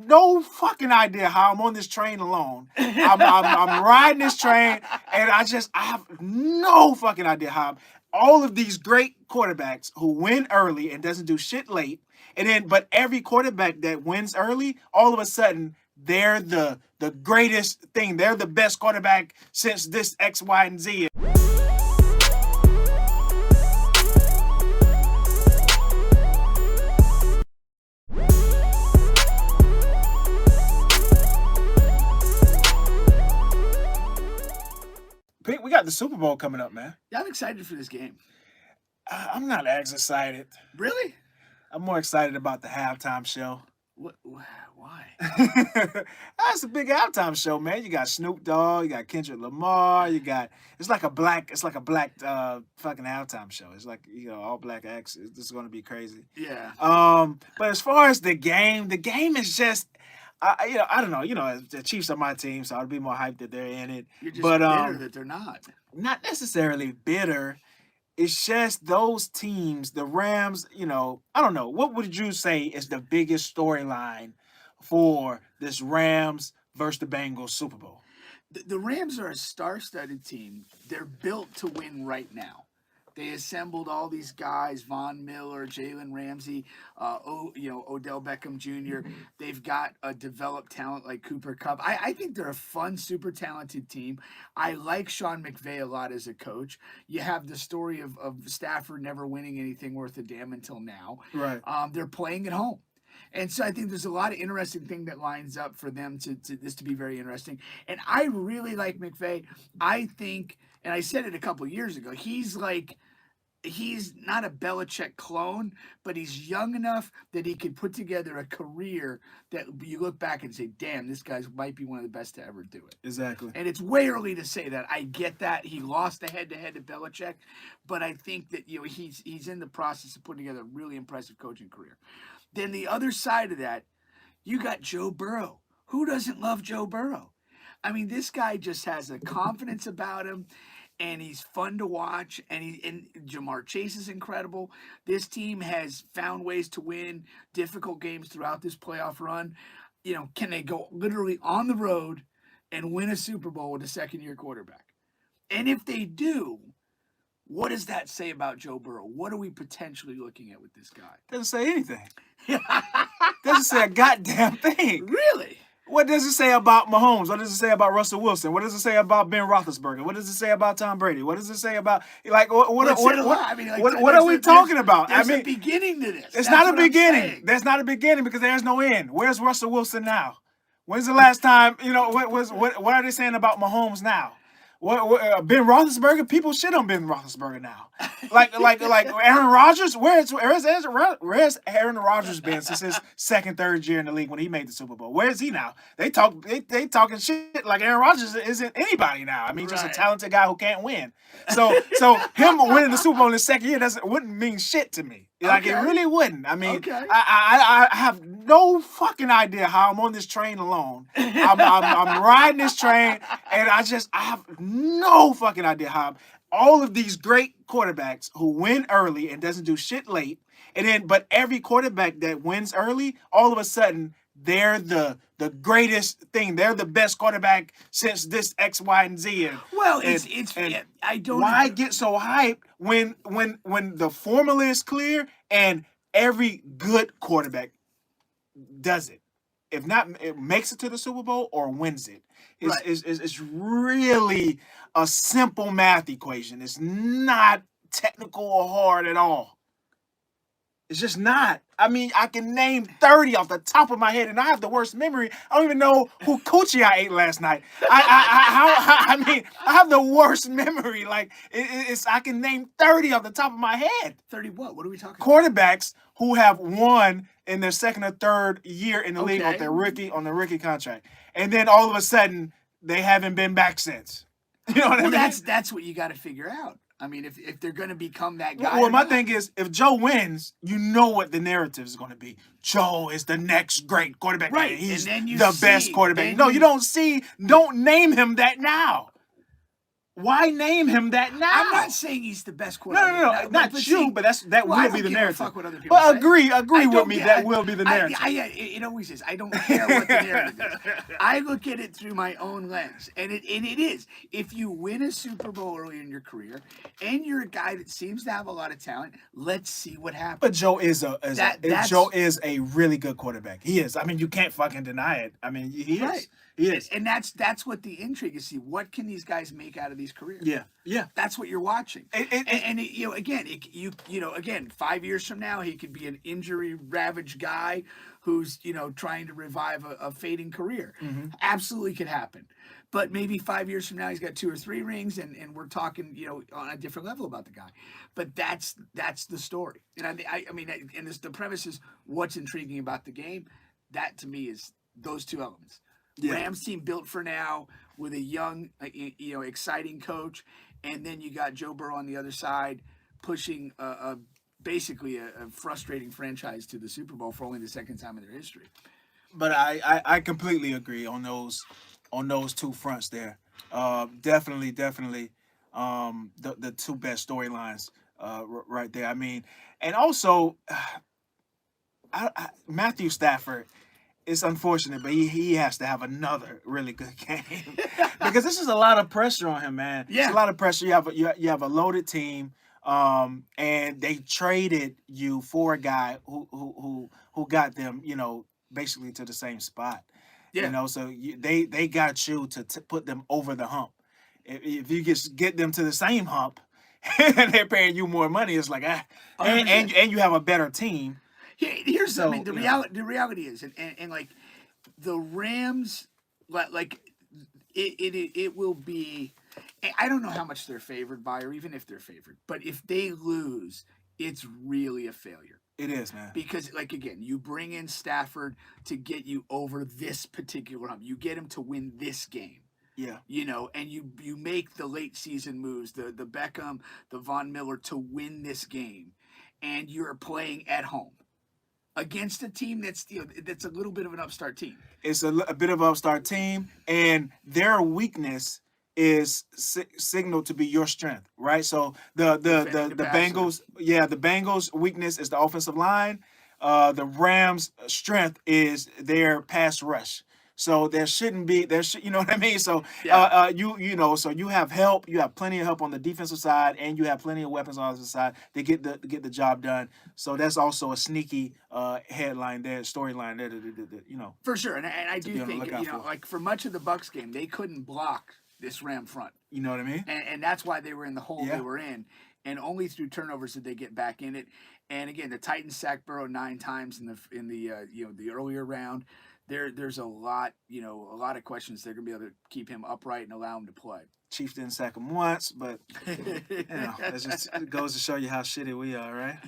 no fucking idea how I'm on this train alone. I'm riding this train, and I have no fucking idea how all of these great quarterbacks who win early and doesn't do shit late, but every quarterback that wins early, all of a sudden they're the greatest thing. They're the best quarterback since this X, Y, and Z. Pete, we got the Super Bowl coming up, man. Yeah, I'm excited for this game. I'm not as excited. Really? I'm more excited about the halftime show. Why? That's a big halftime show, man. You got Snoop Dogg, you got Kendrick Lamar, it's like a black fucking halftime show. It's like, all black acts. This is gonna be crazy. Yeah. But as far as the game is just, I don't know. The Chiefs are my team, so I'd be more hyped that they're in it. You're just bitter that they're not. Not necessarily bitter. It's just those teams, the Rams, I don't know. What would you say is the biggest storyline for this Rams versus the Bengals Super Bowl? The Rams are a star-studded team. They're built to win right now. They assembled all these guys: Von Miller, Jalen Ramsey, Odell Beckham Jr. They've got a developed talent like Cooper Kupp. I think they're a fun, super talented team. I like Sean McVay a lot as a coach. You have the story of Stafford never winning anything worth a damn until now. Right. They're playing at home. And so I think there's a lot of interesting thing that lines up for them to be very interesting. And I really like McVay. I think, and I said it a couple years ago, he's not a Belichick clone, but he's young enough that he could put together a career that you look back and say, damn, this guy might be one of the best to ever do it. Exactly. And it's way early to say that. I get that. He lost the head-to-head to Belichick, but I think that he's in the process of putting together a really impressive coaching career. Then the other side of that, you got Joe Burrow. Who doesn't love Joe Burrow? I mean, this guy just has a confidence about him. And he's fun to watch, and Jamar Chase is incredible. This team has found ways to win difficult games throughout this playoff run. Can they go literally on the road and win a Super Bowl with a second-year quarterback? And if they do, what does that say about Joe Burrow? What are we potentially looking at with this guy? Doesn't say anything. Doesn't say a goddamn thing. Really? What does it say about Mahomes? What does it say about Russell Wilson? What does it say about Ben Roethlisberger? What does it say about Tom Brady? What does it say about what are we talking about? There's a beginning to this. It's not a beginning. There's not a beginning because there's no end. Where's Russell Wilson now? When's the last time? What are they saying about Mahomes now? Ben Roethlisberger? People shit on Ben Roethlisberger now. Like Aaron Rodgers. Where's Aaron Rodgers been since his second, third year in the league when he made the Super Bowl? Where is he now? They talking shit like Aaron Rodgers isn't anybody now. I mean, just a talented guy who can't win. So him winning the Super Bowl in his second year wouldn't mean shit to me. Like it really wouldn't. I mean, I have no fucking idea how I'm on this train alone. I'm riding this train, and I have no fucking idea how all of these great quarterbacks who win early and doesn't do shit late, but every quarterback that wins early, all of a sudden they're the greatest thing. They're the best quarterback since this X, Y, and Z. I don't. Why get so hyped when the formula is clear and every good quarterback does it? If not, it makes it to the Super Bowl or wins it. It's really a simple math equation. It's not technical or hard at all. It's just not. I mean, I can name 30 off the top of my head, and I have the worst memory. I don't even know who coochie I ate last night. I have the worst memory. Like, I can name 30 off the top of my head. 30 what? What are we talking about? Quarterbacks who have won in their second or third year in the league on the rookie contract. And then all of a sudden, they haven't been back since. You know what I mean? That's what you got to figure out. I mean, if they're going to become that guy. Well, my thing is, if Joe wins, you know what the narrative is going to be. Joe is the next great quarterback. Right. He's the best quarterback. No, you don't name him that now. Why name him that now? I'm not saying he's the best No, quarterback. no, no, not you, but that well, I will don't be the give a narrative. fuck what other people But say. agree I with don't me. get- That will be the narrative. It always is. I don't care what the narrative is. I look at it through my own lens, and it is. If you win a Super Bowl early in your career, and you're a guy that seems to have a lot of talent, let's see what happens. But Joe is That's- Joe is a really good quarterback. He is. I mean, you can't fucking deny it. I mean, he is. Right. He is. And that's what the intrigue is. See, what can these guys make out of these careers? Yeah. Yeah. That's what you're watching. It- Again, 5 years from now, he could be an injury-ravaged guy who's, trying to revive a fading career. Mm-hmm. Absolutely could happen. But maybe 5 years from now, he's got 2 or 3 rings, and we're talking, on a different level about the guy. But that's the story. And I mean, and the premise is what's intriguing about the game. That to me is those two elements. Yeah. Rams team built for now with a young, exciting coach, and then you got Joe Burrow on the other side pushing basically a frustrating franchise to the Super Bowl for only the second time in their history. But I completely agree on those two fronts there. Definitely the two best storylines right there. I mean, and also Matthew Stafford. It's unfortunate, but he has to have another really good game because this is a lot of pressure on him, man. Yeah. It's a lot of pressure. You have a loaded team, and they traded you for a guy who got them, basically to the same spot. Yeah. So they got you to put them over the hump. If you just get them to the same hump, and they're paying you more money, it's like and you have a better team. Here's So, the reality is, and like the Rams, like it will be. I don't know how much they're favored by, or even if they're favored, but if they lose, it's really a failure. It is, man. Because, again, you bring in Stafford to get you over this particular hump. You get him to win this game. Yeah. And you make the late season moves, the Beckham, the Von Miller to win this game, and you're playing at home against a team that's that's a little bit of an upstart team. It's a bit of an upstart team, and their weakness is signaled to be your strength, right? So the Bengals, the Bengals' weakness is the offensive line. The Rams' strength is their pass rush. So you know what I mean? So so you have help, you have plenty of help on the defensive side, and you have plenty of weapons on the other side to get the job done. So that's also a sneaky headline there, storyline there, For sure, and I do think for. like for much of the Bucs game, they couldn't block this Ram front. You know what I mean? And that's why they were in the hole they were in. And only through turnovers did they get back in it. And again, the Titans sacked Burrow 9 times in the earlier round. There's a lot of questions. They're gonna be able to keep him upright and allow him to play. Chiefs didn't sack him once, but it just goes to show you how shitty we are, right?